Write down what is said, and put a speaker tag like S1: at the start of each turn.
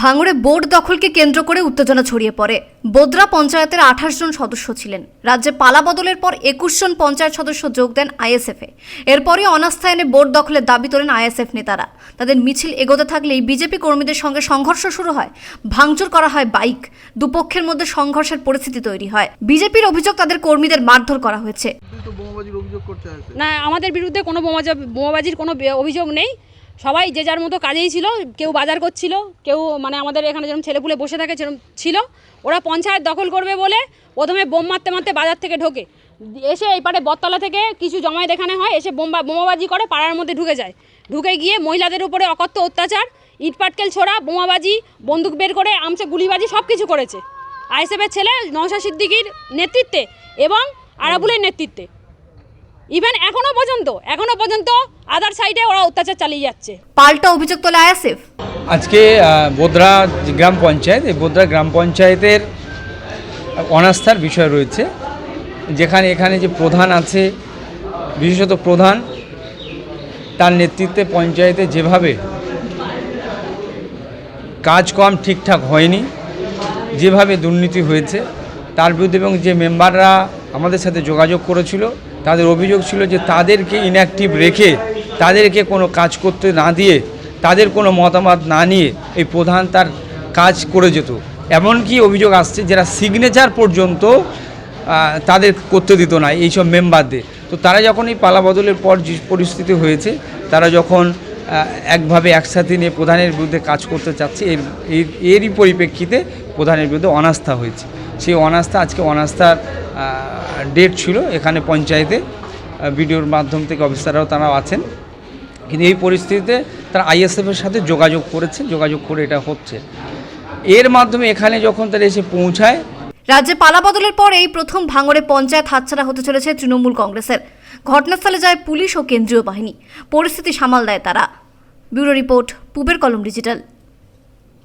S1: ভাঙড়ে বোর্ড দখলকে কেন্দ্র করে উত্তেজনা ছড়িয়ে পড়ে। বোদ্রা পঞ্চায়েতের 28 জন সদস্য ছিলেন। রাজ্যে পালা বদলের পর 21 জন পঞ্চায়েত সদস্য যোগ দেন আইএসএফে। এরপরই অনাস্থা এনে বোর্ড দখলের দাবি তোলেন আইএসএফ নেতারা। তাদের মিছিল এগোতে থাকলেই বিজেপি কর্মীদের সঙ্গে সংঘর্ষ শুরু হয়। ভাঙচুর করা হয় বাইক। দুপক্ষের মধ্যে সংঘর্ষের পরিস্থিতি তৈরি হয়। বিজেপির অভিযোগ তাদের কর্মীদের মারধর করা হয়েছে।
S2: না, আমাদের বিরুদ্ধে কোনো বোমাবাজির কোনো অভিযোগ নেই। সবাই যে যার মতো কাজেই ছিল। কেউ বাজার করছিল, কেউ আমাদের এখানে যেরকম ছেলেপুলে বসে থাকে সেরকম ছিল। ওরা পঞ্চায়েত দখল করবে বলে প্রথমে বোম মারতে মারতে বাজার থেকে ঢোকে, এসে এই পারে বটতলা থেকে কিছু জমায়েত এখানে হয়, এসে বোমাবাজি করে পাড়ার মধ্যে ঢুকে যায়। ঢুকে গিয়ে মহিলাদের উপরে অকথ্য অত্যাচার, ইট পাটকেল ছোড়া, বোমাবাজি, বন্দুক বের করে আমসে গুলিবাজি সব কিছু করেছে আইএসএফের ছেলে নওশাদ সিদ্দিকীর নেতৃত্বে এবং আরাবুলের নেতৃত্বে। ইভেন এখনো পর্যন্ত আদার সাইডে ওরা অত্যাচার চালিয়ে যাচ্ছে।
S1: পাল্টা অভিযোগ তোলে আইএসএফ।
S3: আজকে বোদ্রা গ্রাম পঞ্চায়েত, এই বোদ্রা গ্রাম পঞ্চায়েতের অনাস্থার বিষয় রয়েছে, যেখানে এখানে যে প্রধান আছে, বিশেষত প্রধান, তার নেতৃত্বে পঞ্চায়েতে যেভাবে কাজকর্ম ঠিকঠাক হয়নি, যেভাবে দুর্নীতি হয়েছে তার বিরুদ্ধে, এবং যে মেম্বাররা আমাদের সাথে যোগাযোগ করেছিল তাদের অভিযোগ ছিল যে তাদেরকে ইনঅ্যাক্টিভ রেখে, তাদেরকে কোনো কাজ করতে না দিয়ে, তাদের কোনো মতামত না নিয়ে এই প্রধান তার কাজ করে যেত। এমনকি অভিযোগ আসছে যারা সিগনেচার পর্যন্ত তাদের করতে দিত না এইসব মেম্বারদের। তো তারা যখন এই পালা বদলের পর যে পরিস্থিতি হয়েছে, তারা যখন একভাবে একসাথে নিয়ে প্রধানের বিরুদ্ধে কাজ করতে চাচ্ছে, এরই পরিপ্রেক্ষিতে প্রধানের বিরুদ্ধে অনাস্থা হয়েছে। সেই অনাস্থা, আজকে অনাস্থার ডেট ছিল এখানে পঞ্চায়েতে, ভিডিওর মাধ্যম থেকে অফিসাররাও তারা আছেন। কিন্তু এই পরিস্থিতিতে তারা আইএসএফের সাথে যোগাযোগ করেছে, যোগাযোগ করে এটা হচ্ছে। এর মাধ্যমে এখানে যখন তারা এসে পৌঁছায়,
S1: রাজ্যে পালা বদলের পর এই প্রথম ভাঙড়ে পঞ্চায়েত হাতছাড়া হতে চলেছে তৃণমূল কংগ্রেসের। ঘটনাস্থলে যায় পুলিশ ও কেন্দ্রীয় বাহিনী। পরিস্থিতি সামাল দেয় তারা। ব্যুরো রিপোর্ট, পূবের কলম ডিজিটাল।